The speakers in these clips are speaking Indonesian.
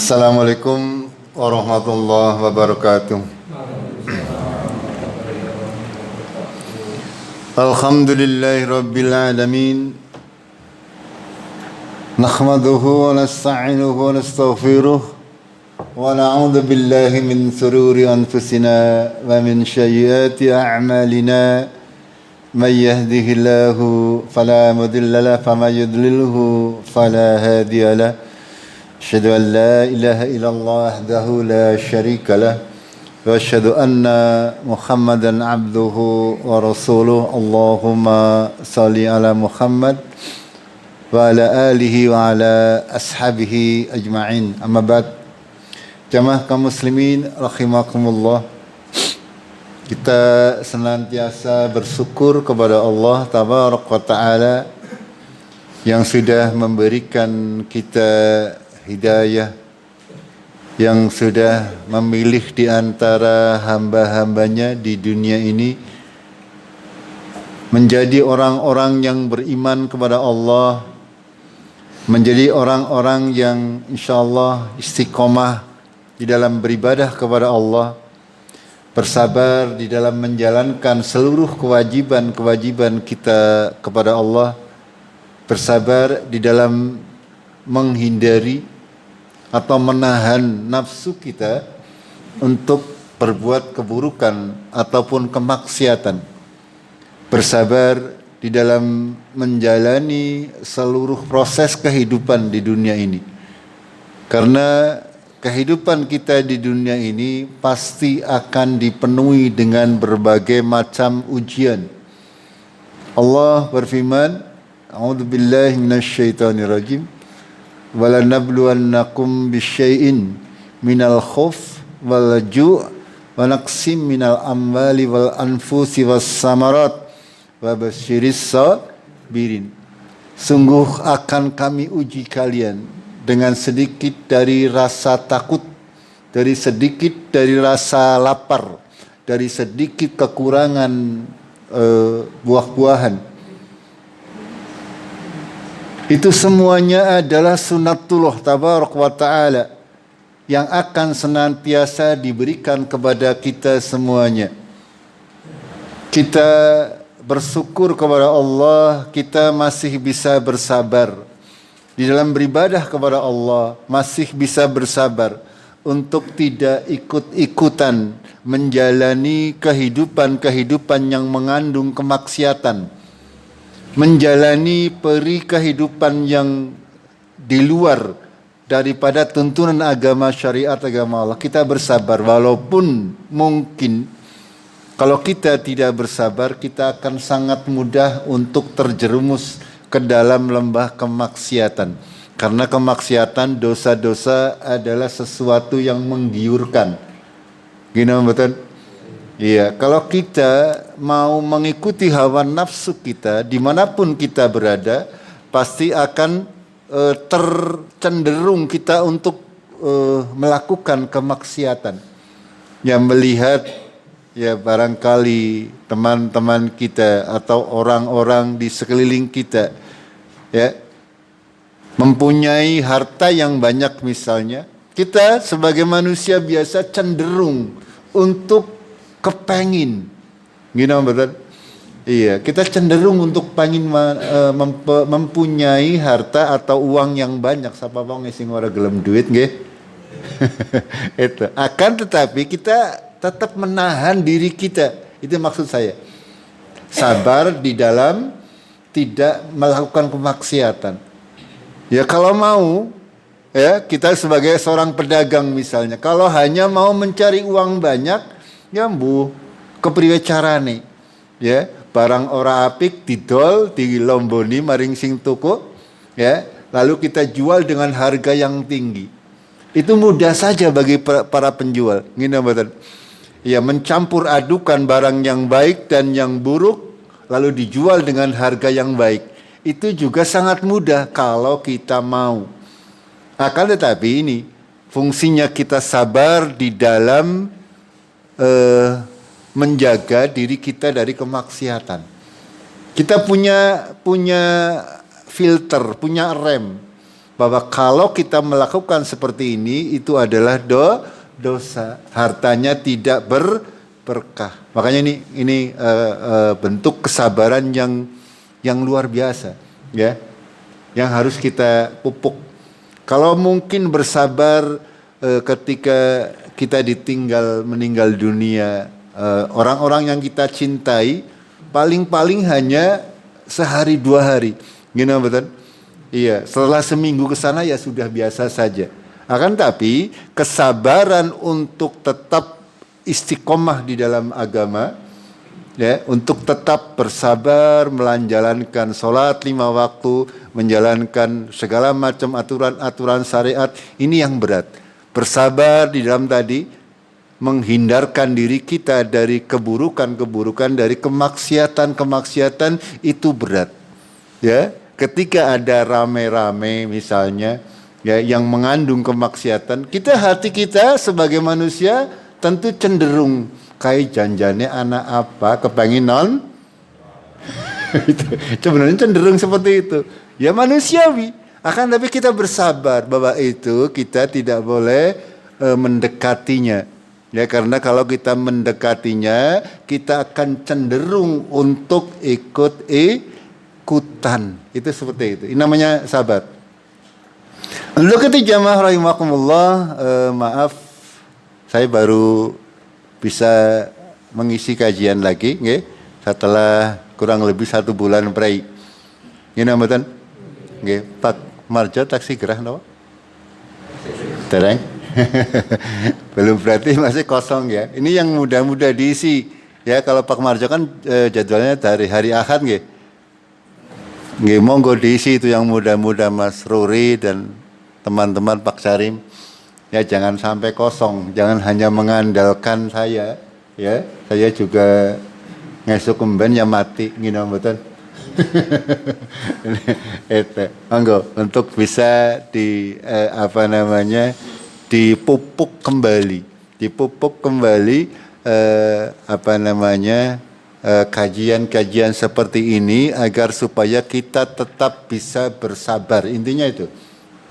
Assalamualaikum warahmatullahi wabarakatuh. Alhamdulillahi rabbil alamin. Nahmaduhu wa nasta'inuhu wa nastaghfiruh wa na'udzu billahi min shururi anfusina wa min sayyiati a'malina. May yahdihillahu fala mudilla lahu wa may yudlilhu fala hadiya lahu. Asyhadu an la ilaha illallah wahdahu la syarika lah wa asyhadu anna Muhammadan abduhu wa rasuluh. Allahumma salli ala Muhammad wa ala alihi wa ala ashabihi ajma'in. Amma ba'd. Jamaah kaum muslimin rahimakumullah. Kita senantiasa bersyukur kepada Allah tabaraka wa taala yang sudah memberikan kita hidayah, yang sudah memilih di antara hamba-hambanya di dunia ini menjadi orang-orang yang beriman kepada Allah, menjadi orang-orang yang insyaallah istiqomah di dalam beribadah kepada Allah, bersabar di dalam menjalankan seluruh kewajiban-kewajiban kita kepada Allah, bersabar di dalam menghindari atau menahan nafsu kita untuk berbuat keburukan ataupun kemaksiatan. Bersabar di dalam menjalani seluruh proses kehidupan di dunia ini. Karena kehidupan kita di dunia ini pasti akan dipenuhi dengan berbagai macam ujian. Allah berfirman, A'udzubillahi minasyaitonirrajim. وَلَنَبْلُوَنَّكُمْ بِشَيْءٍ مِنَ الْخَوْفِ وَالْجُوعِ وَنَقْصٍ مِنَ الْأَمْوَالِ وَالْأَنْفُسِ وَالثَّمَرَاتِ وَبَشِّرِ الصَّابِرِينَ. Sungguh akan kami uji kalian dengan sedikit dari rasa takut, dari sedikit dari rasa lapar, dari sedikit kekurangan buah-buahan. Itu semuanya adalah sunnatullah tabaraka wa ta'ala yang akan senantiasa diberikan kepada kita semuanya. Kita bersyukur kepada Allah, kita masih bisa bersabar di dalam beribadah kepada Allah, masih bisa bersabar untuk tidak ikut-ikutan menjalani kehidupan-kehidupan yang mengandung kemaksiatan, menjalani peri kehidupan yang di luar daripada tuntunan agama syariat agama Allah. Kita bersabar walaupun mungkin kalau kita tidak bersabar kita akan sangat mudah untuk terjerumus ke dalam lembah kemaksiatan. Karena kemaksiatan, dosa-dosa adalah sesuatu yang menggiurkan. Gini betul? Iya, kalau kita mau mengikuti hawa nafsu kita dimanapun kita berada, pasti akan tercenderung kita untuk melakukan kemaksiatan. Yang melihat ya barangkali teman-teman kita atau orang-orang di sekeliling kita ya mempunyai harta yang banyak misalnya, kita sebagai manusia biasa cenderung untuk kepengin, gini betul? Iya, kita cenderung untuk pengen mempunyai harta atau uang yang banyak. Siapa bang sing ora gelem duit, nggih? Itu. Akan tetapi kita tetap menahan diri kita. Itu maksud saya. Sabar di dalam tidak melakukan kemaksiatan. Ya kalau mau, ya kita sebagai seorang pedagang misalnya, kalau hanya mau mencari uang banyak, ya mbuh kepriwe carane ya barang ora apik didol dilomboni maring sing tuku ya lalu kita jual dengan harga yang tinggi. Itu mudah saja bagi para penjual ngene mboten ya mencampur adukan barang yang baik dan yang buruk lalu dijual dengan harga yang baik. Itu juga sangat mudah kalau kita mau. Akan tetapi ini fungsinya kita sabar di dalam menjaga diri kita dari kemaksiatan. Kita punya filter, punya rem. bahwa kalau kita melakukan seperti ini itu adalah dosa, hartanya tidak berkah. Makanya ini bentuk kesabaran yang luar biasa, ya, yang harus kita pupuk. Kalau mungkin bersabar ketika kita meninggal dunia, orang-orang yang kita cintai paling-paling hanya sehari 2 hari, gini betul? Iya, setelah seminggu ke sana ya sudah biasa saja. Akan tapi kesabaran untuk tetap istiqomah di dalam agama, ya, untuk tetap bersabar menjalankan sholat 5 waktu, menjalankan segala macam aturan-aturan syariat, ini yang berat. Bersabar di dalam tadi menghindarkan diri kita dari keburukan-keburukan, dari kemaksiatan-kemaksiatan, itu berat. Ya, ketika ada rame-rame misalnya, ya, yang mengandung kemaksiatan, hati kita sebagai manusia tentu cenderung kayak janjane anak apa kepengen non. Sebenarnya cenderung seperti itu. Ya manusiawi. Akan tapi kita bersabar bahwa itu kita tidak boleh mendekatinya. Ya, karena kalau kita mendekatinya, kita akan cenderung untuk ikutan. Itu seperti itu. Ini namanya sabar. Untuk ketiga jamaah rahimakumullah, maaf saya baru bisa mengisi kajian lagi, nggih, setelah kurang lebih 1 bulan prai. Ini namanya, nggih, Pak Marjo taksi gerah napa? Tereng. Belum, berarti masih kosong ya. Ini yang mudah-mudah diisi. Ya, kalau Pak Marjo kan jadwalnya dari hari Ahad, nggih. Nggih, monggo diisi itu yang mudah-mudah, Mas Ruri dan teman-teman Pak Sarim. Ya, jangan sampai kosong, jangan hanya mengandalkan saya, ya. Saya juga ngesuk kemben ya mati, ngino mboten. Itu, monggo untuk bisa dipupuk kembali kajian-kajian seperti ini agar supaya kita tetap bisa bersabar. Intinya itu,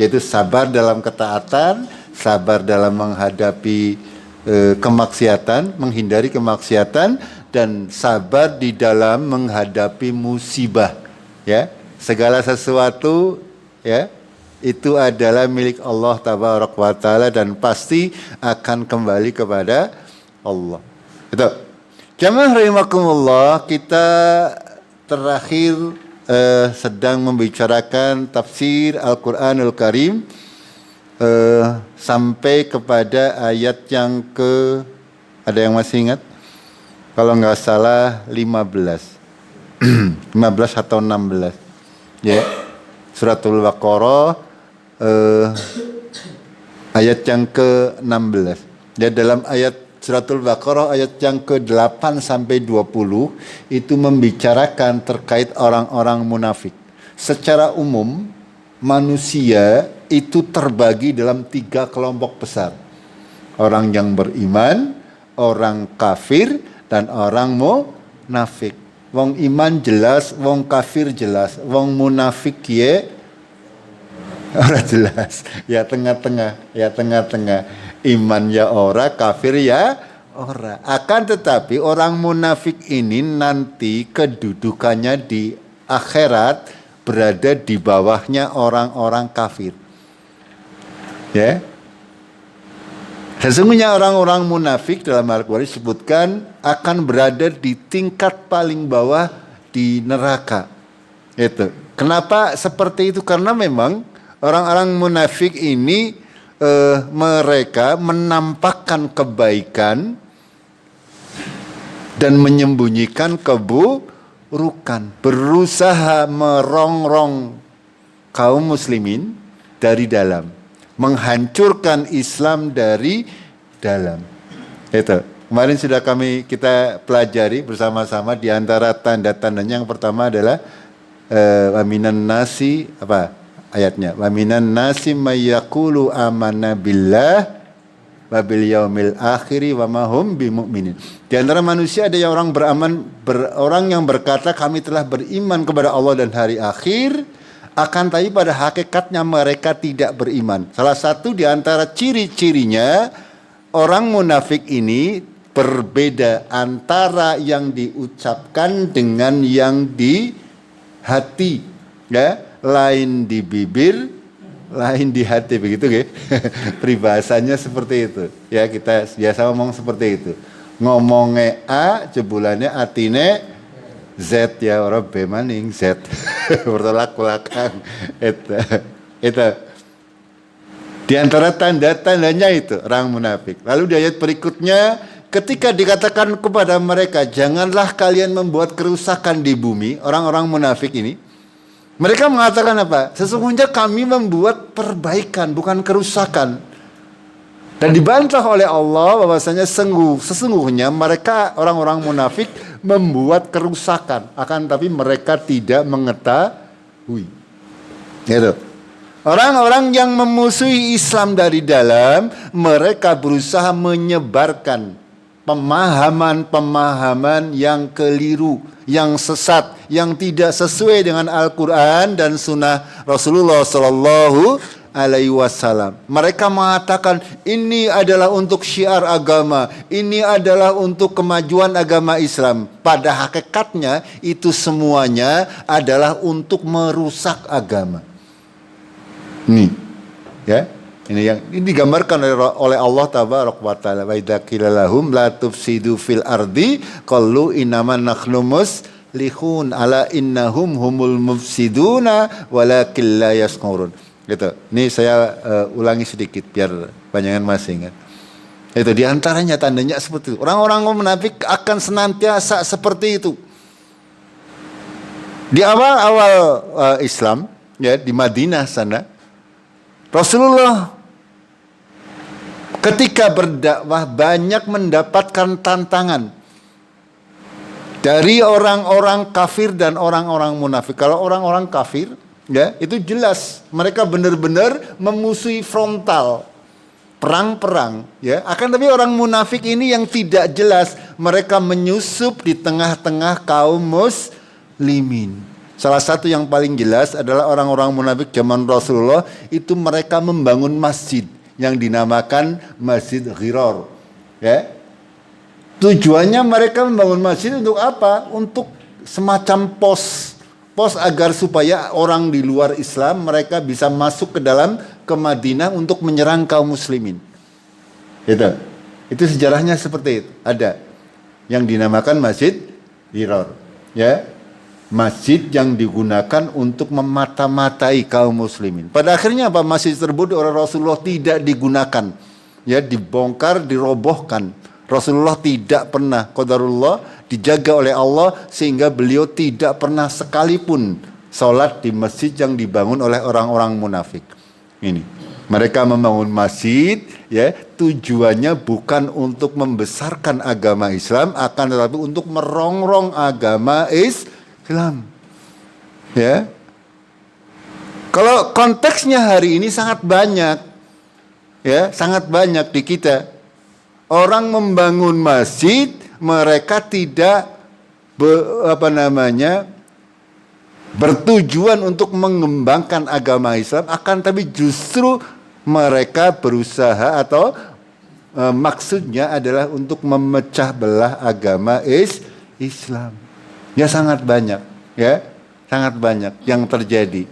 yaitu sabar dalam ketaatan, sabar dalam menghadapi kemaksiatan, menghindari kemaksiatan, dan sabar di dalam menghadapi musibah. Ya, segala sesuatu, ya, itu adalah milik Allah Tabaraka wa Ta'ala dan pasti akan kembali kepada Allah. Itu. Jamaah rahimakumullah, kita terakhir sedang membicarakan tafsir Al-Quranul Karim sampai kepada ayat yang ada yang masih ingat? Kalau nggak salah 15 atau 16, ya, Suratul Baqarah ayat yang ke-16. Ya, dalam ayat Suratul Baqarah ayat yang ke-8 sampai 20 itu membicarakan terkait orang-orang munafik. Secara umum manusia itu terbagi dalam 3 kelompok besar. Orang yang beriman, orang kafir, dan orang munafik. Wong iman jelas, wong kafir jelas, wong munafik ya ora jelas. Ya tengah-tengah. Iman ya ora, kafir ya ora. Akan tetapi orang munafik ini nanti kedudukannya di akhirat berada di bawahnya orang-orang kafir. Ya. Sesungguhnya orang-orang munafik dalam Al-Quran disebutkan akan berada di tingkat paling bawah di neraka. Itu. Kenapa seperti itu? Karena memang orang-orang munafik ini mereka menampakkan kebaikan dan menyembunyikan keburukan, berusaha merongrong kaum muslimin dari dalam, menghancurkan Islam dari dalam. Itu. Kemarin sudah kita pelajari bersama-sama, di antara tanda-tandanya yang pertama adalah waminan nasi ayatnya, waminan nasi mayyaqulu amanna billah wa bil yaumil akhiri wa ma hum bimumin. Di antara manusia ada yang orang yang berkata kami telah beriman kepada Allah dan hari akhir, Akan tapi pada hakikatnya mereka tidak beriman. Salah satu di antara ciri-cirinya orang munafik ini berbeda antara yang diucapkan dengan yang di hati, ya, lain di bibir, lain di hati, begitu ya. Peribahasanya seperti itu. Ya, kita biasa ngomong seperti itu. Ngomongnya A, jebulannya atine Z, ya, orang B maning Z. Bertolak-belakang. Itu. Di antara tanda-tandanya itu orang munafik. Lalu di ayat berikutnya, ketika dikatakan kepada mereka, janganlah kalian membuat kerusakan di bumi, orang-orang munafik ini, mereka mengatakan apa? Sesungguhnya kami membuat perbaikan, bukan kerusakan. Dan dibantah oleh Allah bahwasanya sesungguhnya mereka orang-orang munafik membuat kerusakan, akan tapi mereka tidak mengetahui. Gitu. Orang-orang yang memusuhi Islam dari dalam, mereka berusaha menyebarkan pemahaman-pemahaman yang keliru, yang sesat, yang tidak sesuai dengan Al-Quran dan Sunnah Rasulullah Sallallahu Alaihi Wasallam. Mereka mengatakan ini adalah untuk syiar agama, ini adalah untuk kemajuan agama Islam. Pada hakikatnya itu semuanya adalah untuk merusak agama. Nih, ya. Ini digambarkan oleh Allah Tabaraka wa Ta'ala. Wa idza qila lahum la tufsidu fil ardi qalu innama nahnu muslihun ala innahum humul mufsiduna walakin la yashkurun. Gitu. Ini saya ulangi sedikit biar banyakan masih ingat. Itu di antaranya tandanya seperti itu. Orang-orang munafik akan senantiasa seperti itu. Di awal-awal Islam, ya, di Madinah sana, Rasulullah ketika berdakwah banyak mendapatkan tantangan dari orang-orang kafir dan orang-orang munafik. Kalau orang-orang kafir, ya, itu jelas mereka benar-benar memusuhi frontal, perang-perang, ya. Akan tapi orang munafik ini yang tidak jelas, mereka menyusup di tengah-tengah kaum muslimin. Salah satu yang paling jelas adalah orang-orang munafik zaman Rasulullah itu mereka membangun masjid yang dinamakan Masjid Ghirar, ya. Tujuannya mereka membangun masjid untuk apa? Untuk semacam pos agar supaya orang di luar Islam mereka bisa masuk ke Madinah untuk menyerang kaum muslimin. Itu sejarahnya seperti itu. Ada yang dinamakan Masjid Ghirar, ya. Masjid yang digunakan untuk memata-matai kaum muslimin. Pada akhirnya apa? Masjid tersebut oleh Rasulullah tidak digunakan, ya, dibongkar, dirobohkan. Rasulullah tidak pernah, qadarullah, dijaga oleh Allah sehingga beliau tidak pernah sekalipun sholat di masjid yang dibangun oleh orang-orang munafik. Ini mereka membangun masjid, ya, tujuannya bukan untuk membesarkan agama Islam, akan tetapi untuk merongrong agama Islam, ya. Kalau konteksnya hari ini sangat banyak, ya, sangat banyak di kita. Orang membangun masjid, mereka tidak bertujuan untuk mengembangkan agama Islam, akan tapi justru mereka berusaha atau maksudnya adalah untuk memecah belah agama Islam. Ya, sangat banyak, ya, sangat banyak yang terjadi.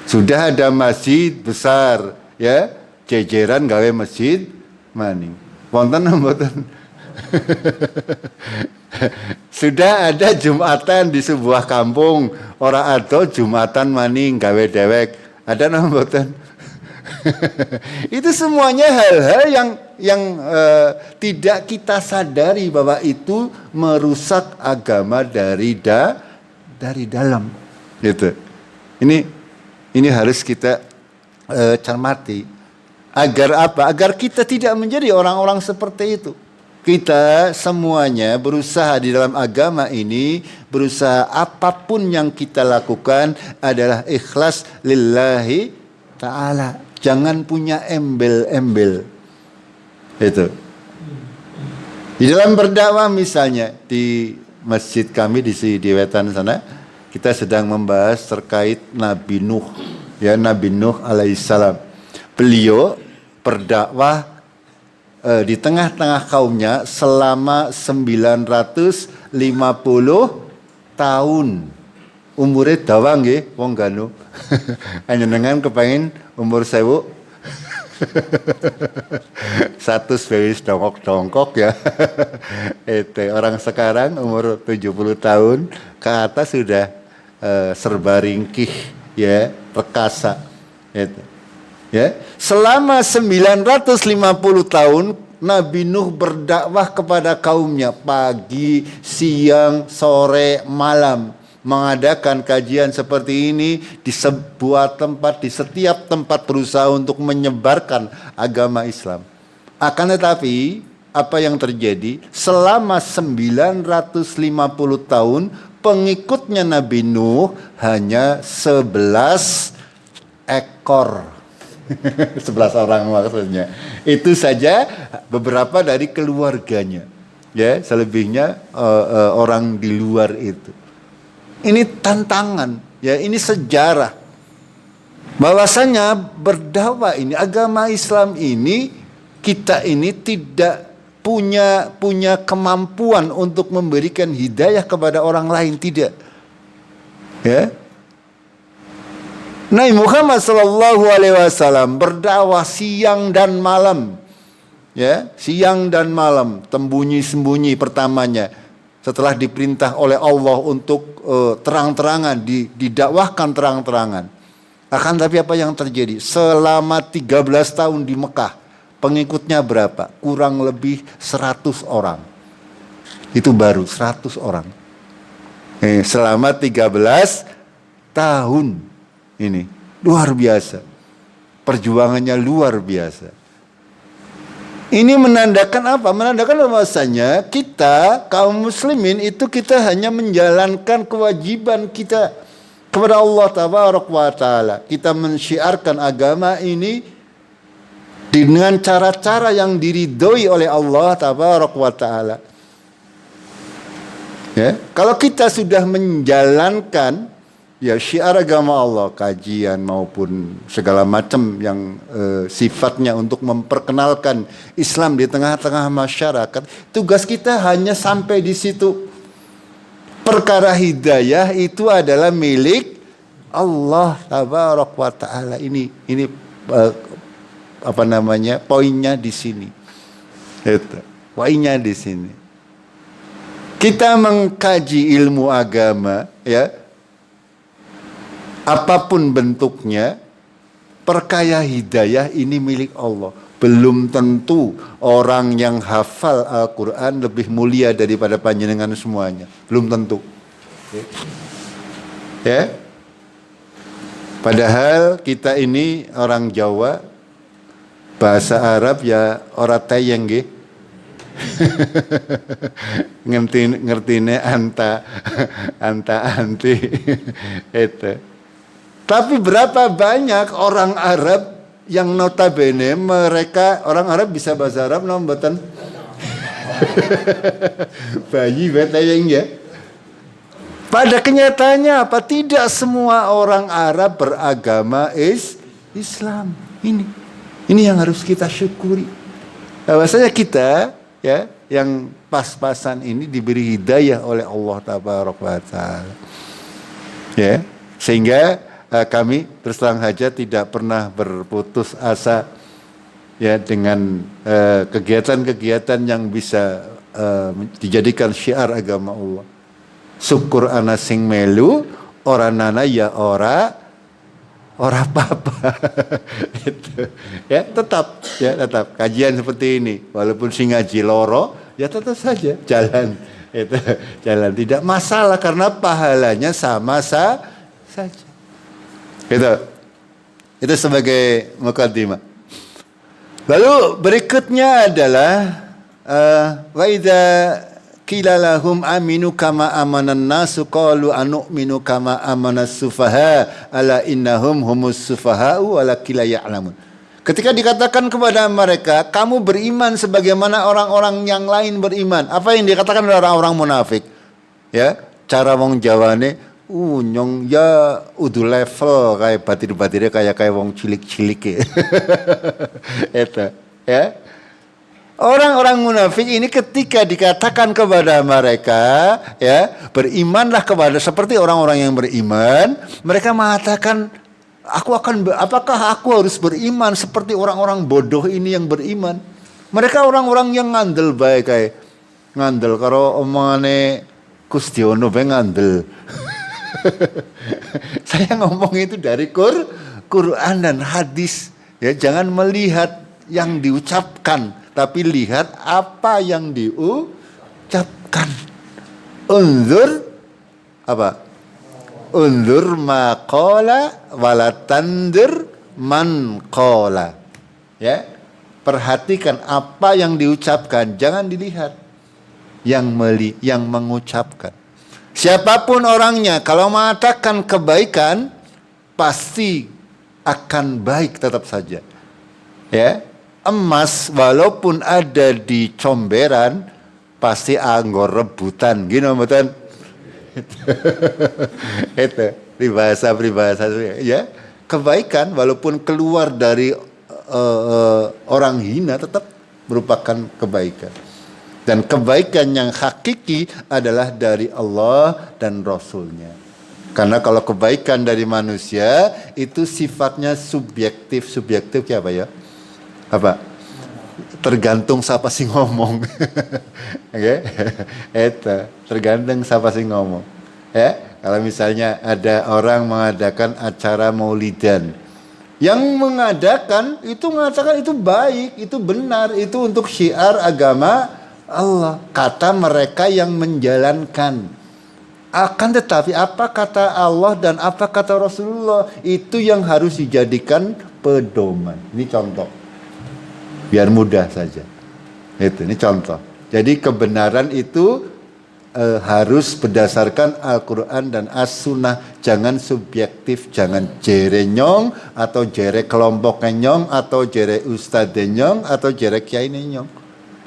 Sudah ada masjid besar, ya, jejeran gawe masjid maning. Wonten mboten? Sudah ada Jumatan di sebuah kampung, ora ado Jumatan maning gawe dewek. Ada napa mboten? Itu semuanya hal-hal yang tidak kita sadari bahwa itu merusak agama dari dalam. Gitu. Ini harus kita cermati. Agar apa? Agar kita tidak menjadi orang-orang seperti itu. Kita semuanya berusaha di dalam agama ini, berusaha apapun yang kita lakukan adalah ikhlas lillahi ta'ala. Jangan punya embel-embel. Itu. Di dalam berdakwah misalnya di masjid kami di Wetan sana, kita sedang membahas terkait Nabi Nuh, ya, Nabi Nuh alaihissalam. Beliau berdakwah di tengah-tengah kaumnya selama 950 tahun. Umurnya dawang nggih wong ganu. Panjenengan kepengin umur 1000 satu spesies dongkok-dongkok ya. Itu orang sekarang umur 70 tahun ke atas sudah serba ringkih ya, perkasa. Itu. Ya, selama 950 tahun Nabi Nuh berdakwah kepada kaumnya pagi, siang, sore, malam. Mengadakan kajian seperti ini di sebuah tempat, di setiap tempat berusaha untuk menyebarkan agama Islam. Akan tetapi, apa yang terjadi? Selama 950 tahun, pengikutnya Nabi Nuh hanya 11 ekor. 11 orang maksudnya. Itu saja beberapa dari keluarganya. Ya, selebihnya orang di luar itu. Ini tantangan, ya, ini sejarah. Bahwasanya berdakwah ini, agama Islam ini, kita ini tidak punya kemampuan untuk memberikan hidayah kepada orang lain, tidak. Ya. Nabi Muhammad SAW berdakwah siang dan malam, ya, siang dan malam, sembunyi-sembunyi pertamanya. Setelah diperintah oleh Allah untuk terang-terangan, didakwahkan terang-terangan. Akan tapi apa yang terjadi? Selama 13 tahun di Mekah, pengikutnya berapa? Kurang lebih 100 orang. Itu baru 100 orang. Selama 13 tahun ini. Luar biasa. Perjuangannya luar biasa. Ini menandakan apa? Menandakan bahwasanya kita kaum muslimin itu kita hanya menjalankan kewajiban kita kepada Allah Tabaraka wa Ta'ala. Kita mensyiarkan agama ini dengan cara-cara yang diridhoi oleh Allah Tabaraka wa Ta'ala. Ya, kalau kita sudah menjalankan ya syiar agama Allah, kajian maupun segala macam yang sifatnya untuk memperkenalkan Islam di tengah-tengah masyarakat, tugas kita hanya sampai di situ. Perkara hidayah itu adalah milik Allah Tabaraka wa Ta'ala. Ini apa namanya? Poinnya di sini. Itu. Poinnya di sini. Kita mengkaji ilmu agama, ya, apapun bentuknya, perkaya hidayah ini milik Allah. Belum tentu orang yang hafal Al-Quran lebih mulia daripada panjenengan semuanya. Belum tentu. Ya. Padahal kita ini orang Jawa, bahasa Arab ya ora tayang nggih. ngertine anta anti itu. Tapi berapa banyak orang Arab yang notabene mereka orang Arab bisa bahasa Arab mboten? Bayi betayeng ya. Pada kenyataannya apa? Tidak semua orang Arab beragama Islam. Ini yang harus kita syukuri. Bahwasanya kita ya yang pas-pasan ini diberi hidayah oleh Allah Tabaraka wa Ta'ala. Ya, sehingga kami terus terang saja tidak pernah berputus asa ya dengan kegiatan-kegiatan yang bisa dijadikan syiar agama Allah. Syukur ana sing melu, ora nana ya ora apa-apa. Gitu. Ya, tetap kajian seperti ini walaupun sing ngaji loro ya tetap saja jalan. Itu jalan tidak masalah karena pahalanya sama saja. Itu sebagai mukaddimah. Lalu berikutnya adalah wa idza qila lahum aminu kama amanan nasu qalu anu'minu kama amanas sufaha ala innahum humus sufaha'u walakin la ya'lamun. Ketika dikatakan kepada mereka, kamu beriman sebagaimana orang-orang yang lain beriman. Apa yang dikatakan oleh orang-orang munafik? Ya, cara wong Jawane nyong ya udah level kayak batir-batirnya kayak wong cilik-cilik ya. Itu ya. Orang-orang munafik ini ketika dikatakan kepada mereka ya, berimanlah kepada seperti orang-orang yang beriman, mereka mengatakan apakah aku harus beriman seperti orang-orang bodoh ini yang beriman? Mereka orang-orang yang ngandel baik kayak ngandel karo omongane Kustiono bae ngandel. Saya ngomong itu dari Quran dan hadis. Ya, jangan melihat yang diucapkan, tapi lihat apa yang diucapkan. Unzur apa? Unzur ma qala wala tanzur man qala. Ya. Perhatikan apa yang diucapkan, jangan dilihat yang mengucapkan. Siapapun orangnya, kalau mengatakan kebaikan, pasti akan baik tetap saja. Ya, emas walaupun ada di comberan, pasti anggor rebutan, gini betul. Itu peribahasa ya. Kebaikan walaupun keluar dari orang hina tetap merupakan kebaikan. Dan kebaikan yang hakiki adalah dari Allah dan Rasulnya. Karena kalau kebaikan dari manusia itu sifatnya subjektif ya Pak ya? Apa? Tergantung siapa sih ngomong. Oke? Itu tergantung siapa sih ngomong. Ya, kalau misalnya ada orang mengadakan acara maulidan, yang mengadakan itu mengatakan itu baik, itu benar, itu untuk syiar agama Allah, kata mereka yang menjalankan. Akan tetapi apa kata Allah dan apa kata Rasulullah, itu yang harus dijadikan pedoman. Ini contoh, biar mudah saja. Ini contoh. Jadi kebenaran itu harus berdasarkan Al-Quran dan As-Sunnah. Jangan subjektif, jangan jere nyong, atau jere kelompok nyong, atau jere ustadz nyong, atau jere kiai nyong.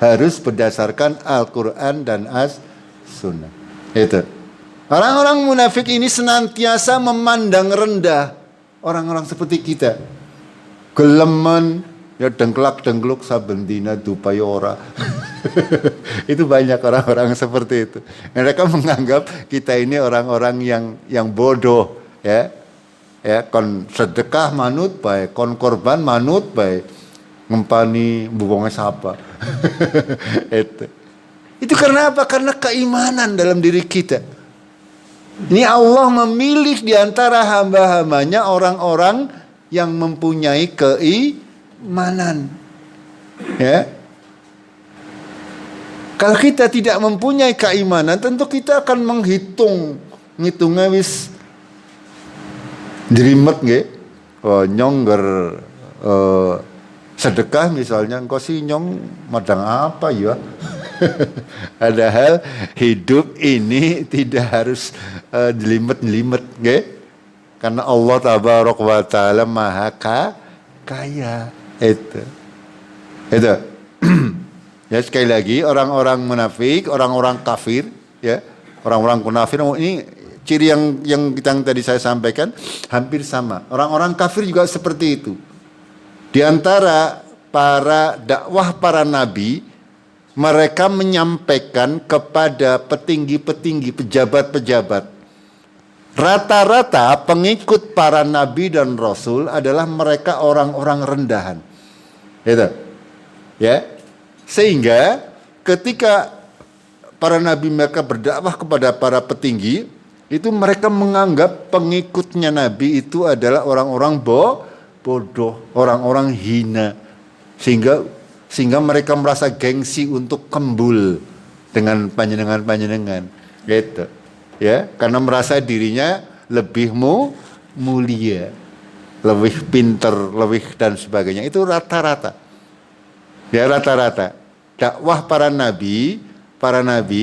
Harus berdasarkan Al-Quran dan As-Sunnah. Itu. Orang-orang munafik ini senantiasa memandang rendah orang-orang seperti kita. Gelemen, ya dengklak-dengkluk saben dina dupayo ora. Itu banyak orang-orang seperti itu. Mereka menganggap kita ini orang-orang yang bodoh, ya. Ya, kon sedekah manut bae, kon korban manut bae. Ngempani bubongnya sapa. Itu karena apa? Karena keimanan dalam diri kita. Ini Allah memilih di antara hamba-hambanya orang-orang yang mempunyai keimanan. Ya. Kalau kita tidak mempunyai keimanan, tentu kita akan ngitungnya wis jerimet nggih. Oh, nyongger sedekah misalnya, engkau sih nyong madang apa ya? Padahal hidup ini tidak harus jelimet-jelimet, nggih. Karena Allah Tabaraka wa Ta'ala Maha Kaya. Itu. Ya, sekali lagi orang-orang munafik, orang-orang kafir, ya, orang-orang munafik ini ciri yang tadi saya sampaikan hampir sama. Orang-orang kafir juga seperti itu. Di antara dakwah para nabi, mereka menyampaikan kepada petinggi-petinggi, pejabat-pejabat. Rata-rata pengikut para nabi dan rasul adalah mereka orang-orang rendahan. Gitu. Ya. Sehingga ketika para nabi mereka berdakwah kepada para petinggi, itu mereka menganggap pengikutnya nabi itu adalah orang-orang bodoh, orang-orang hina, sehingga mereka merasa gengsi untuk kembul dengan panjenengan gitu ya, karena merasa dirinya lebih mulia, lebih pinter, lebih dan sebagainya. Itu rata-rata dakwah para nabi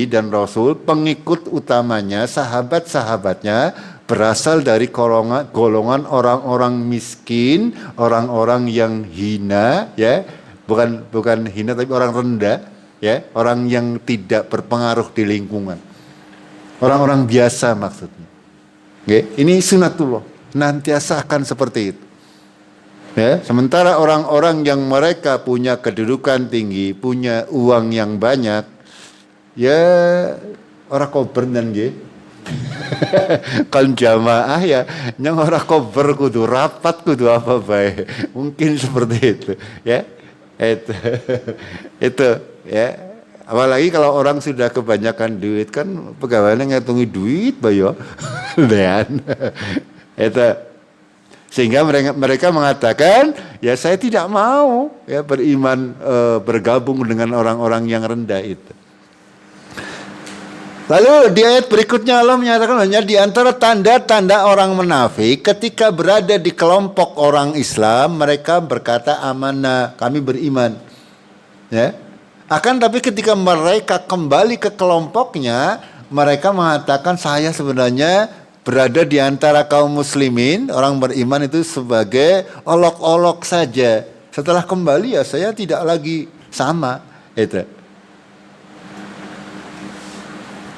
dan rasul, pengikut utamanya, sahabat-sahabatnya berasal dari golongan orang-orang miskin, orang-orang yang hina, ya, bukan hina tapi orang rendah, ya, orang yang tidak berpengaruh di lingkungan, orang-orang biasa maksudnya. Oke, ini sunatullah. Nantiasa akan seperti itu. Ya, sementara orang-orang yang mereka punya kedudukan tinggi, punya uang yang banyak, ya orang kober dan kan jamaah ya yang orang kober kudu rapat kudu apa baik. Mungkin seperti itu, ya. Itu itu ya. Apalagi kalau orang sudah kebanyakan duit kan pegawainya ngitungi duit bayo. Dan itu sehingga mereka mengatakan, ya saya tidak mau ya beriman bergabung dengan orang-orang yang rendah itu. Lalu di ayat berikutnya Allah menyatakan hanya di antara tanda-tanda orang munafik ketika berada di kelompok orang Islam mereka berkata amanah, kami beriman. Ya. Akan tapi ketika mereka kembali ke kelompoknya mereka mengatakan saya sebenarnya berada di antara kaum muslimin, orang beriman itu sebagai olok-olok saja. Setelah kembali ya saya tidak lagi sama. Itu.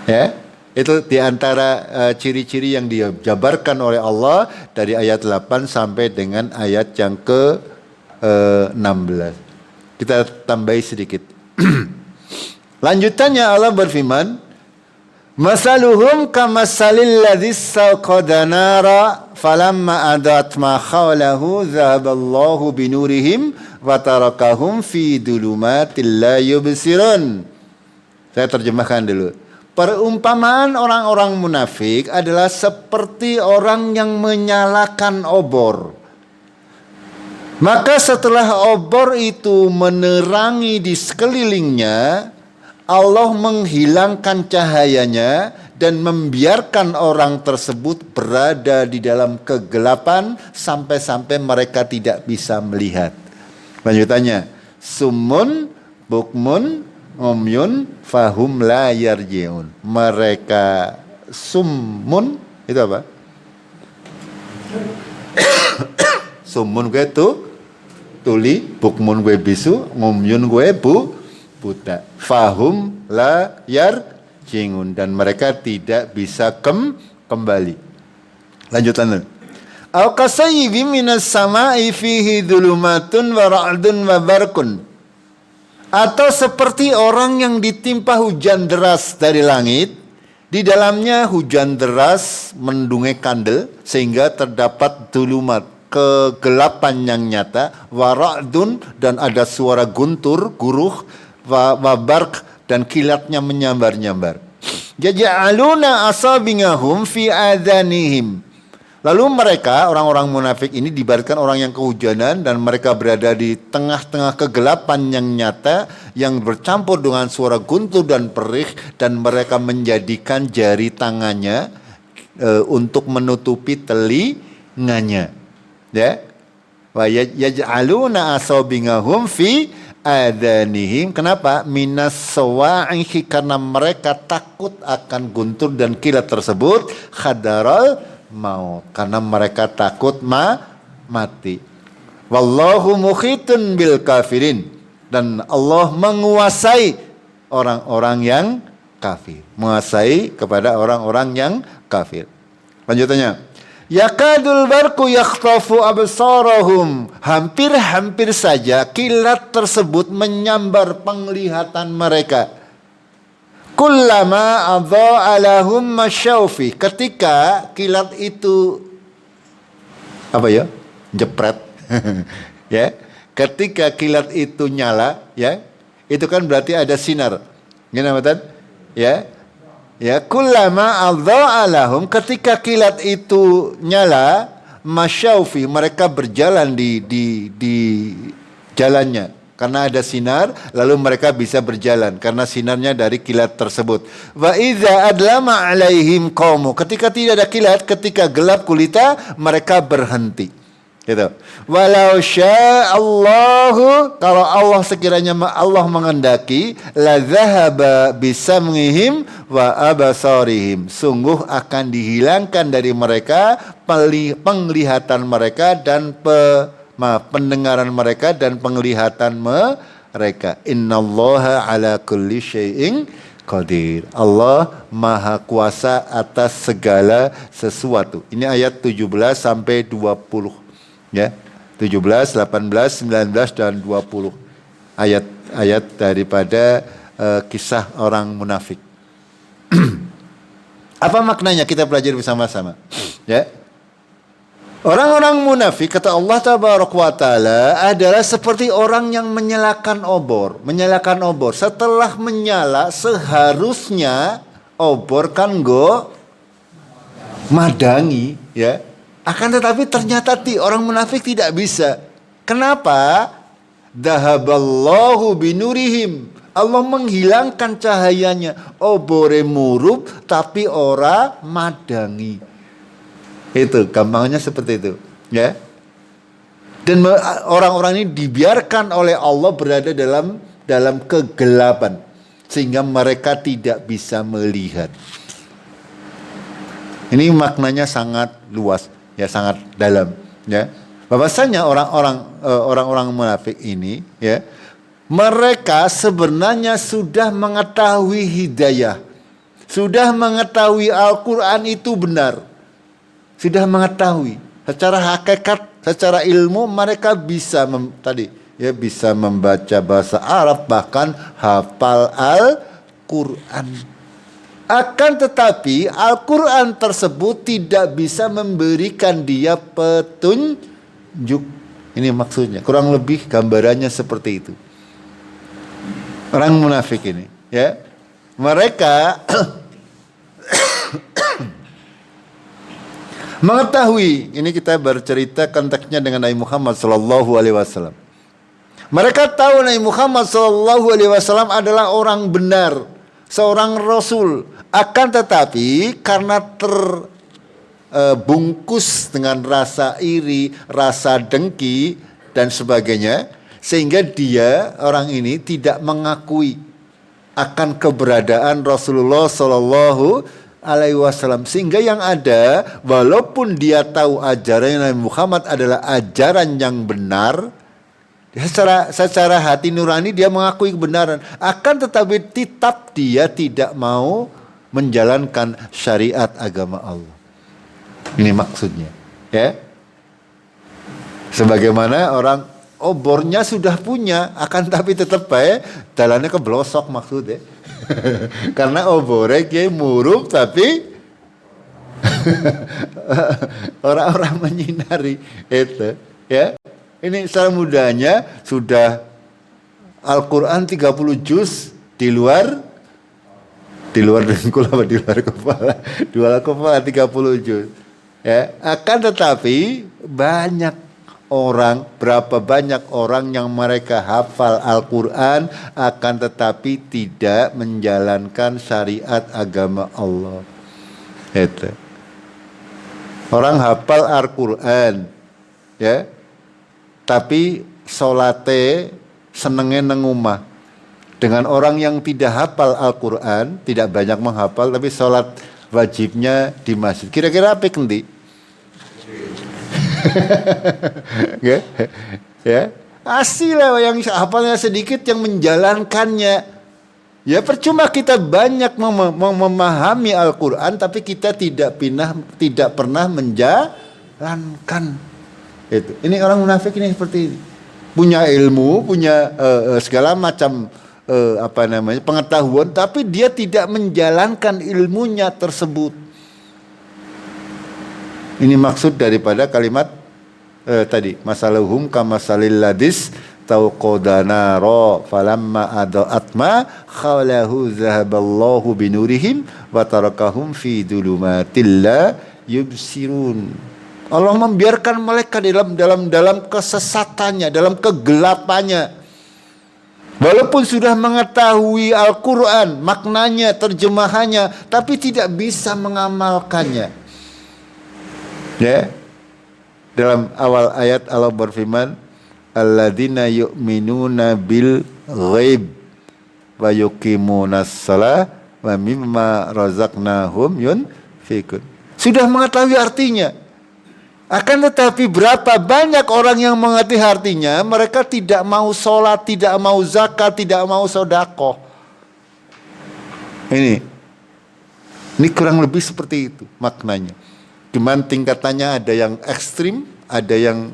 Ya, itu di antara ciri-ciri yang dijabarkan oleh Allah dari ayat 8 sampai dengan ayat yang ke 16. Kita tambahi sedikit. Lanjutannya Allah berfirman, masaluhum kamasalil ladzi istawqada nara falamma adat ma hawlahu dhahaballahu binurihim wa tarakahum fi dhulumatil la yubsirun. Saya terjemahkan dulu. Perumpamaan orang-orang munafik adalah seperti orang yang menyalakan obor. Maka setelah obor itu menerangi di sekelilingnya, Allah menghilangkan cahayanya dan membiarkan orang tersebut berada di dalam kegelapan sampai-sampai mereka tidak bisa melihat. Lanjutannya, summun bukmun umyun fahum la yarjiun. Mereka summun itu apa? Summun gue tuli, bukmun gue bisu, umyun gue buta. Fahum la yarjiun, dan mereka tidak bisa kembali. Lanjutan. Au kasayyibi minas sama'i fihi dhulumatun wa ra'dun wa barkun. Atau seperti orang yang ditimpa hujan deras dari langit, di dalamnya hujan deras mendungai kandel sehingga terdapat dhulumat, kegelapan yang nyata, wa ra'dun, dan ada suara guntur, guruh, wa barq, dan kilatnya menyambar-nyambar. Yaj'aluna asabingahum fi adhanihim. Lalu mereka, orang-orang munafik ini dibaratkan orang yang kehujanan dan mereka berada di tengah-tengah kegelapan yang nyata yang bercampur dengan suara guntur dan perih, dan mereka menjadikan jari tangannya untuk menutupi telinganya. Ya. Wa yaj'aluna asabingahum fi adhanihim. Kenapa? Minas sawa'ihi, karena mereka takut akan guntur dan kilat tersebut. Khadaral maut, karena mereka takut mati. Wallahu mukhitun bil kafirin, dan Allah menguasai orang-orang yang kafir, menguasai kepada orang-orang yang kafir. Lanjutannya, yakadul barku yakhtafu absarahum, hampir-hampir saja kilat tersebut menyambar penglihatan mereka. Kullama adha'a lahum masyaufi, ketika kilat itu apa ya? Jepret. Ya. Ketika kilat itu nyala, ya. Itu kan berarti ada sinar. Gimana, ya? Ya, kullama adha'a lahum, ketika kilat itu nyala, masyaufi, mereka berjalan di jalannya. Karena ada sinar, lalu mereka bisa berjalan karena sinarnya dari kilat tersebut. Wa idza adlama alaihim qaumu, ketika tidak ada kilat, ketika gelap gulita, mereka berhenti. Gitu. Walau sya'allahu, kalau Allah sekiranya Allah mengendaki, la dzahaba bisam'ihim wa abasarihim, sungguh akan dihilangkan dari mereka penglihatan mereka dan pendengaran mereka dan penglihatan mereka. Innallaha ala kulli syai'in Qadir. Allah Maha Kuasa atas segala sesuatu. Ini ayat 17 sampai 20. Ya. 17, 18, 19 dan 20. Ayat-ayat daripada kisah orang munafik. Apa maknanya kita pelajari bersama-sama? Ya. Orang-orang munafik kata Allah Tabaraka wa Ta'ala adalah seperti orang yang menyalakan obor. Menyalakan obor. Setelah menyala seharusnya obor kan madangi, ya. Akan tetapi ternyata orang munafik tidak bisa. Kenapa? Dahaballahu binurihim. Allah menghilangkan cahayanya. Obore murup tapi ora madangi. Itu gampangnya seperti itu, ya. Dan orang-orang ini dibiarkan oleh Allah berada dalam kegelapan sehingga mereka tidak bisa melihat. Ini maknanya sangat luas, ya, sangat dalam, ya. Bahwasanya orang-orang munafik ini, ya, mereka sebenarnya sudah mengetahui hidayah, sudah mengetahui Al-Quran itu benar. Sudah mengetahui secara hakikat, secara ilmu mereka bisa bisa membaca bahasa Arab, bahkan hafal Al-Quran. Akan tetapi Al-Quran tersebut tidak bisa memberikan dia petunjuk. Ini maksudnya, kurang lebih gambarannya seperti itu. Orang munafik ini, ya, mereka mengetahui, ini kita bercerita konteksnya dengan Nabi Muhammad SAW. Mereka tahu Nabi Muhammad SAW adalah orang benar, seorang Rasul. Akan tetapi karena terbungkus dengan rasa iri, rasa dengki dan sebagainya, sehingga orang ini tidak mengakui akan keberadaan Rasulullah SAW. Sehingga yang ada, walaupun dia tahu ajaran Nabi Muhammad adalah ajaran yang benar, secara hati nurani dia mengakui kebenaran. Akan tetapi tetap dia tidak mau menjalankan syariat agama Allah. Ini maksudnya, ya. Sebagaimana orang obornya sudah punya, akan tapi tetap jalannya keblosok maksudnya. Karena obore kayak murup tapi orang-orang menyinari itu, ya. Ini secara mudahnya sudah Al-Quran 30 juz di luar dengkul apa di luar kepala. Di luar kepala 30 juz. Ya, akan tetapi berapa banyak orang yang mereka hafal Al-Quran akan tetapi tidak menjalankan syariat agama Allah. Itu. Orang hafal Al-Quran, ya, tapi solate senengnya nengumah. Dengan orang yang tidak hafal Al-Quran, tidak banyak menghafal, tapi sholat wajibnya di masjid. Kira-kira apa kendi? Ya, asli lah yang hafalnya sedikit yang menjalankannya. Ya percuma kita banyak memahami Al-Quran tapi kita tidak pernah menjalankan. Itu. Ini orang munafik ini seperti ini. Punya ilmu, punya segala macam pengetahuan, tapi dia tidak menjalankan ilmunya tersebut. Ini maksud daripada kalimat tadi, masaluhum kamasalil ladis tauqadana ra falamma adaatma khalahu zahaballahu binurihim wa tarakahum fi dhulumatil la yubsirun. Allah membiarkan mereka dalam kesesatannya, dalam kegelapannya. Walaupun sudah mengetahui Al-Quran, maknanya, terjemahannya, tapi tidak bisa mengamalkannya. Ya, dalam awal ayat Allah berfirman, alladzina yu'minuna bil ghaib wa yuqimunas shalah wa mimma razaqnahum yunfiqun. Sudah mengetahui artinya. Akan tetapi berapa banyak orang yang mengerti artinya, mereka tidak mau sholat, tidak mau zakat, tidak mau sedekah. Ini kurang lebih seperti itu maknanya. Cuman tingkatannya ada yang ekstrim, ada yang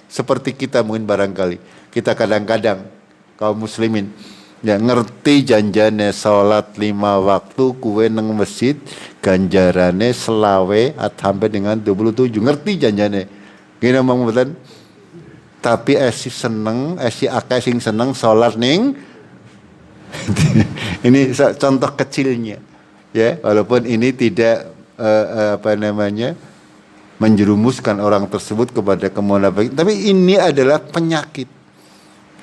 seperti kita mungkin barangkali. Kita kadang-kadang kaum muslimin ya ngerti janjane salat 5 waktu kue neng masjid ganjarane selawe sampai dengan 27 ngerti janjane. Gini omong betul. Tapi esi seneng, esi akeh sing seneng salat ning ini contoh kecilnya. Ya, walaupun ini tidak menjerumuskan orang tersebut kepada kemunafikan, tapi ini adalah penyakit.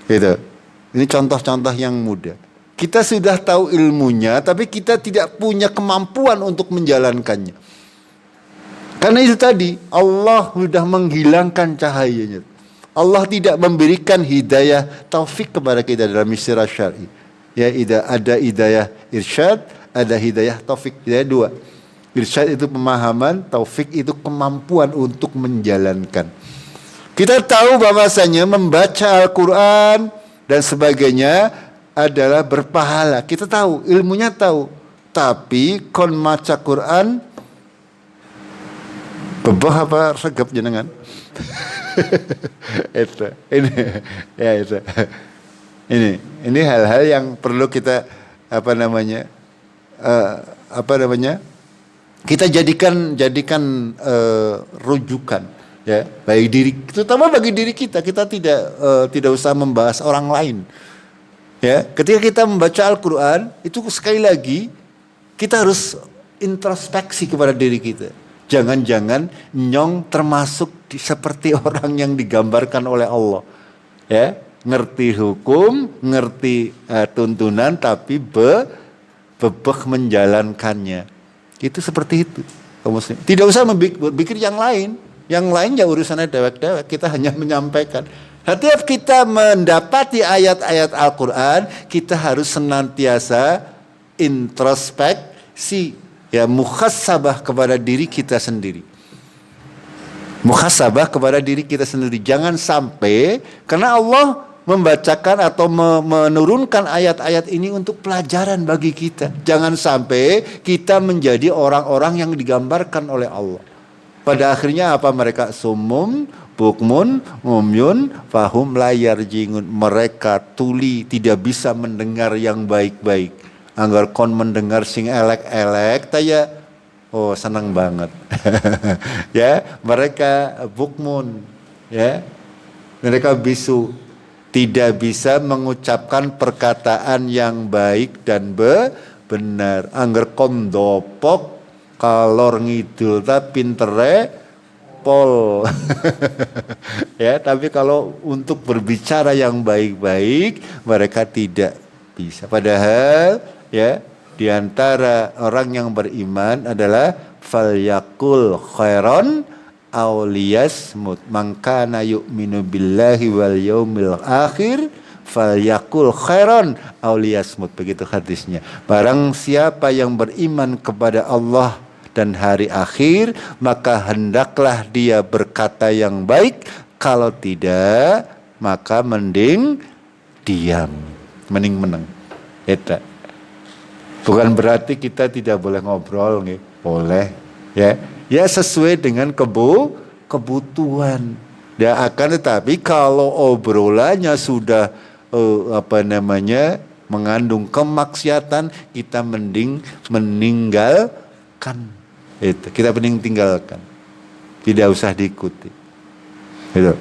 Gitu. Ini contoh-contoh yang mudah. Kita sudah tahu ilmunya, tapi kita tidak punya kemampuan untuk menjalankannya. Karena itu tadi, Allah sudah menghilangkan cahayanya. Allah tidak memberikan hidayah taufik kepada kita dalam istilah syar'i. Ya, ada hidayah irsyad, ada hidayah taufik. Hidayah dua. Irsyad itu pemahaman, taufik itu kemampuan untuk menjalankan. Kita tahu bahwasanya membaca Al-Quran dan sebagainya adalah berpahala. Kita tahu, ilmunya tahu. Tapi kon maca Quran beboh apa regep jenengan? Ini hal-hal yang perlu kita kita jadikan rujukan. Ya, bagi diri, terutama bagi diri kita tidak usah membahas orang lain. Ya, ketika kita membaca Al-Quran, itu sekali lagi kita harus introspeksi kepada diri kita. Jangan-jangan nyong termasuk seperti orang yang digambarkan oleh Allah. Ya, ngerti hukum, ngerti tuntunan, tapi bebek menjalankannya. Itu seperti itu. Tidak usah berpikir yang lain. Yang lain ya urusannya dewek-dewek, kita hanya menyampaikan. Setiap kita mendapati ayat-ayat Al-Quran, kita harus senantiasa introspeksi, ya muhasabah kepada diri kita sendiri. Muhasabah kepada diri kita sendiri. Jangan sampai, karena Allah membacakan atau menurunkan ayat-ayat ini untuk pelajaran bagi kita. Jangan sampai kita menjadi orang-orang yang digambarkan oleh Allah. Pada akhirnya apa mereka? Sumum, bukmun, umyun, fahum layar jingun. Mereka tuli, tidak bisa mendengar yang baik-baik. Anggar kon mendengar sing elek-elek, taya, oh senang banget. Ya, mereka bukmun, ya, mereka bisu, tidak bisa mengucapkan perkataan yang baik dan benar. Anggar kon dopok, kalor ngidul tapi pintere pol. Ya, tapi kalau untuk berbicara yang baik-baik mereka tidak bisa. Padahal ya, di antara orang yang beriman adalah falyakul khairon aw liyasmut. Man kana yu'minu billahi wal yaumil akhir falyakul khairon aw liyasmut. Begitu hadisnya. Barang siapa yang beriman kepada Allah dan hari akhir, maka hendaklah dia berkata yang baik. Kalau tidak, maka mending diam, mending meneng. Eta. Bukan berarti kita tidak boleh ngobrol, nih. Boleh, ya. Ya sesuai dengan kebutuhan. Ya akan tetapi kalau obrolannya sudah mengandung kemaksiatan, kita mending meninggalkan. Itu kita mending tinggalkan, tidak usah diikuti. Gitu.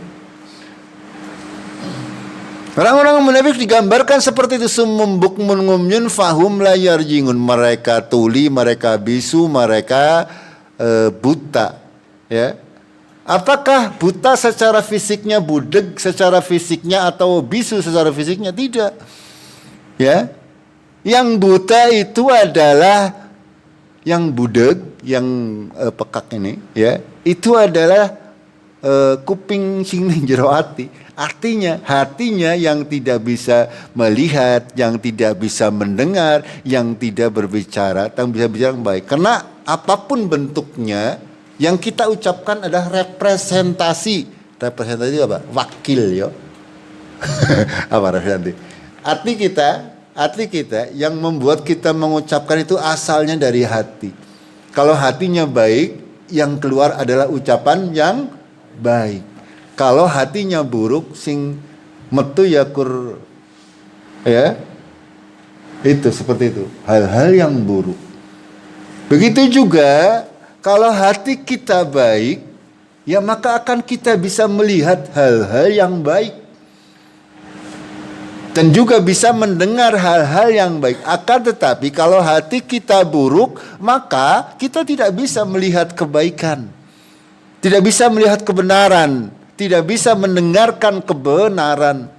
Orang-orang munafik digambarkan seperti itu, sumum bukmun ngumyun fahum layar jingun. Mereka tuli, mereka bisu, mereka buta. Ya, apakah buta secara fisiknya, budeg secara fisiknya, atau bisu secara fisiknya? Tidak. Ya, yang buta itu adalah yang budeg, yang pekak ini, ya, itu adalah kuping sing ning jero ati. Artinya hatinya yang tidak bisa melihat, yang tidak bisa mendengar, yang tidak berbicara, yang bisa bicara yang baik. Karena apapun bentuknya, yang kita ucapkan adalah representasi. Representasi apa? Wakil, yo. Apa representasi? hati kita yang membuat kita mengucapkan itu asalnya dari hati. Kalau hatinya baik, yang keluar adalah ucapan yang baik. Kalau hatinya buruk, sing metu yakur, ya, itu seperti itu, hal-hal yang buruk. Begitu juga kalau hati kita baik, ya maka akan kita bisa melihat hal-hal yang baik. Dan juga bisa mendengar hal-hal yang baik. Akan tetapi kalau hati kita buruk, maka kita tidak bisa melihat kebaikan. Tidak bisa melihat kebenaran. Tidak bisa mendengarkan kebenaran.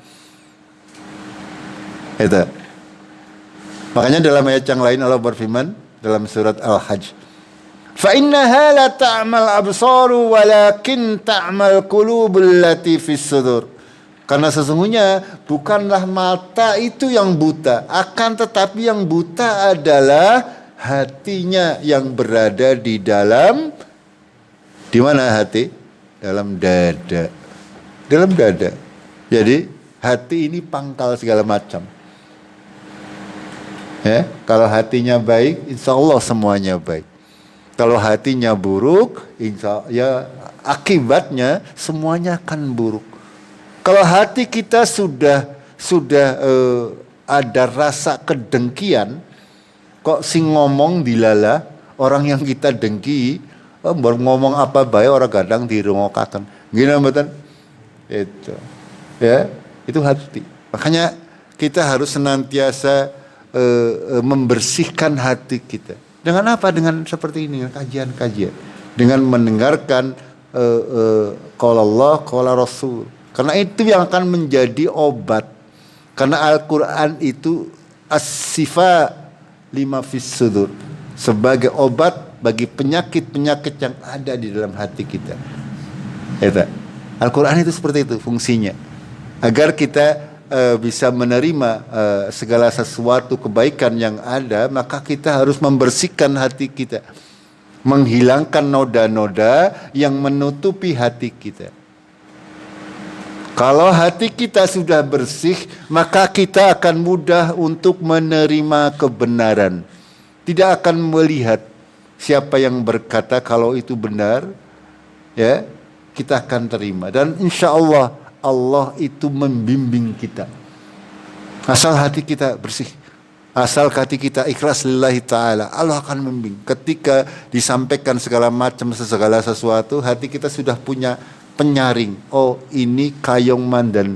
Itu. Makanya dalam ayat yang lain Allah berfirman dalam surat Al-Hajj. فَإِنَّهَا لَا تَعْمَلْ أَبْصَارُ وَلَكِنْ تَعْمَلْ قُلُوبُ الَّتِي فِي الصُّدُورِ. Karena sesungguhnya bukanlah mata itu yang buta, akan tetapi yang buta adalah hatinya yang berada di dalam, di mana hati? Dalam dada. Dalam dada. Jadi hati ini pangkal segala macam. Ya, kalau hatinya baik, insya Allah semuanya baik. Kalau hatinya buruk, insya ya akibatnya semuanya akan buruk. Kalau hati kita sudah ada rasa kedengkian, kok sing ngomong dilala, orang yang kita dengki, ngomong apa baik orang kadang dirungokaken. Gini mboten? Itu. Ya, itu hati. Makanya kita harus senantiasa membersihkan hati kita. Dengan apa? Dengan seperti ini, dengan kajian-kajian, dengan mendengarkan qala Allah, qala Rasul. Karena itu yang akan menjadi obat. Karena Al-Quran itu as-sifa lima fis sudur, sebagai obat bagi penyakit-penyakit yang ada di dalam hati kita. Al-Quran itu seperti itu fungsinya. Agar kita bisa menerima segala sesuatu kebaikan yang ada, maka kita harus membersihkan hati kita. Menghilangkan noda-noda yang menutupi hati kita. Kalau hati kita sudah bersih, maka kita akan mudah untuk menerima kebenaran. Tidak akan melihat siapa yang berkata kalau itu benar, ya, kita akan terima. Dan insya Allah, Allah itu membimbing kita. Asal hati kita bersih, asal hati kita ikhlas lillahi ta'ala, Allah akan membimbing. Ketika disampaikan segala macam segala sesuatu, hati kita sudah punya penyaring. Oh, ini kayong mandan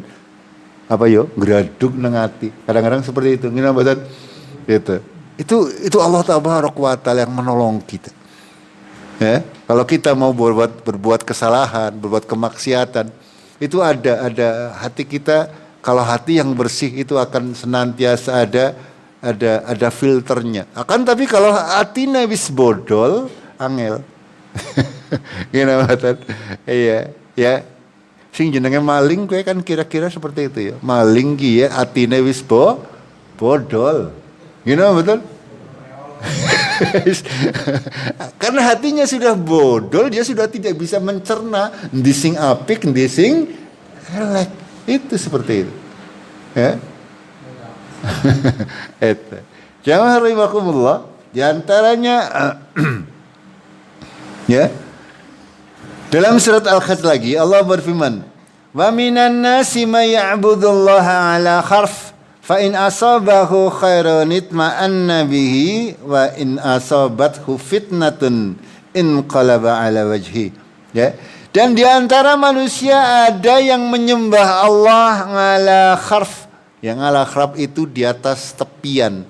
apa yo graduk nang ati. Kadang-kadang seperti itu. Ngene mboten? Gitu. Itu Allah Tabaraka wa Taala yang menolong kita. Ya, kalau kita mau berbuat kesalahan, berbuat kemaksiatan, itu ada hati kita. Kalau hati yang bersih itu akan senantiasa ada filternya. Akan tapi kalau hati wis bodol, angel. Ngene mboten? Iya. Ya, sing jenenge maling kowe kan kira-kira seperti itu ya. Maling ki ya atine wis bodol. Gini betul? Karena hatinya sudah bodol, dia sudah tidak bisa mencerna endi sing apik, endi sing elek. Itu seperti itu. Ya. Itu. Jamaah rahimakumullah, di antaranya ya. Dalam surat Al-Hajj lagi Allah berfirman, "Wa minan nasi may ya'budullaha 'ala kharf, fa in asabahu khairun itma'anna bihi wa in asabathu fitnatun inqalaba 'ala wajhi." Ya. Dan di antara manusia ada yang menyembah Allah 'ala kharf. Yang 'ala kharf itu di atas tepian.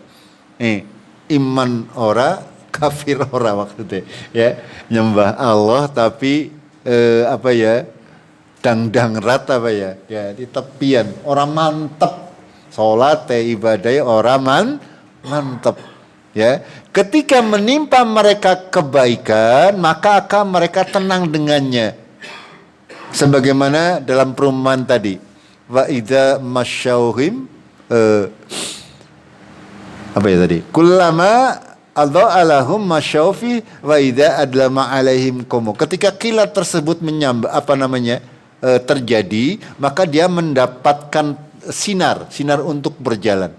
Iman ora, kafir ora maksudnya. Ya, nyembah Allah tapi dangdang rat ya di tepian, orang mantep salat ibadah orang mantep ya. Ketika menimpa mereka kebaikan, maka akan mereka tenang dengannya, sebagaimana dalam perumpamaan tadi, wa idza masyauhim kullama adha'alahum masyaufi wa idza adlama alaihim komo. Ketika kilat tersebut terjadi, maka dia mendapatkan sinar untuk berjalan.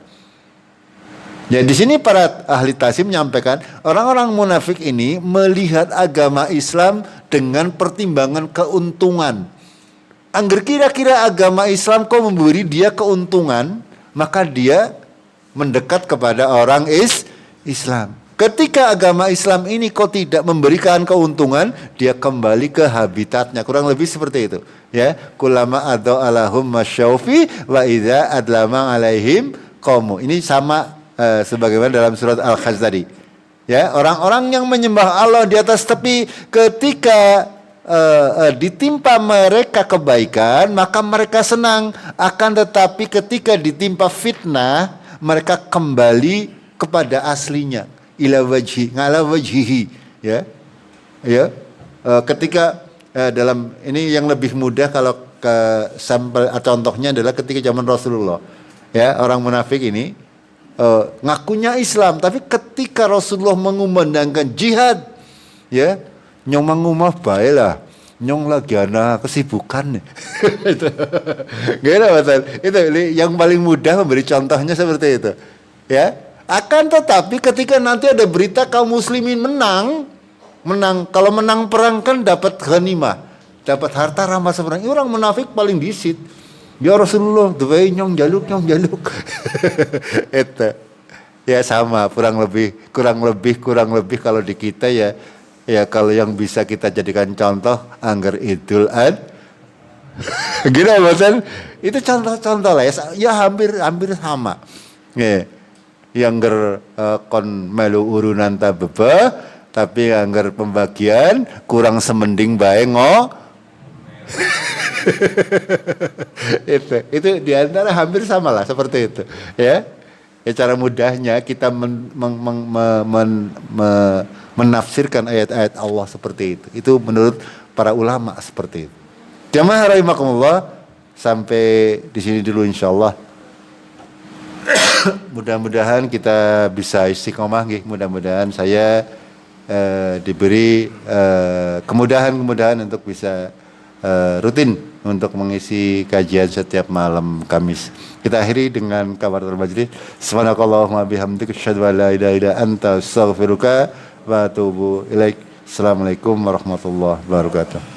Ya di sini para ahli tafsir menyampaikan orang-orang munafik ini melihat agama Islam dengan pertimbangan keuntungan. Angger kira-kira agama Islam kok memberi dia keuntungan, maka dia mendekat kepada orang Islam. Ketika agama Islam ini kok tidak memberikan keuntungan, dia kembali ke habitatnya. Kurang lebih seperti itu. Ya, kulama adu alahum masyaufi wa idza adlama alaihim qamu. Ini sama sebagaimana dalam surat Al-Hajj tadi. Ya, orang-orang yang menyembah Allah di atas tepi ketika ditimpa mereka kebaikan, maka mereka senang. Akan tetapi ketika ditimpa fitnah, mereka kembali kepada aslinya, ila wajhi, ngala wajhihi, ya. Ketika dalam ini yang lebih mudah kalau ke sampel contohnya adalah ketika zaman Rasulullah, ya, orang munafik ini ngakunya Islam, tapi ketika Rasulullah mengumandangkan jihad, ya, nyong mangumah bae lah, nyong lagi ana kesibukan. Itu itu yang paling mudah memberi contohnya seperti itu, ya. Akan tetapi ketika nanti ada berita kaum muslimin menang, kalau menang perang kan dapat ghanimah, dapat harta rampasan perang. Orang munafik paling disit, ya Rasulullah duwe nyong jaluk itu. Ya sama, kurang lebih kalau di kita ya kalau yang bisa kita jadikan contoh angger idul gitu bosan, itu contoh lah ya hampir sama. Ya. Yang kon melu urunan tabeba, tapi angger pembagian kurang semending bae itu diantara hampir sama lah seperti itu, ya. Cara mudahnya kita menafsirkan ayat-ayat Allah seperti itu. Itu menurut para ulama seperti itu. Jamaah rahimakumullah, sampai di sini dulu insyaallah. Mudah-mudahan kita bisa istiqomah, mudah-mudahan saya diberi kemudahan untuk bisa rutin untuk mengisi kajian setiap malam Kamis. Kita akhiri dengan kafaratul majlis. Subhanakallahumma bihamdika asyhadu an la ilaha illa anta astaghfiruka wa atubu ilaik. Assalamualaikum warahmatullahi wabarakatuh.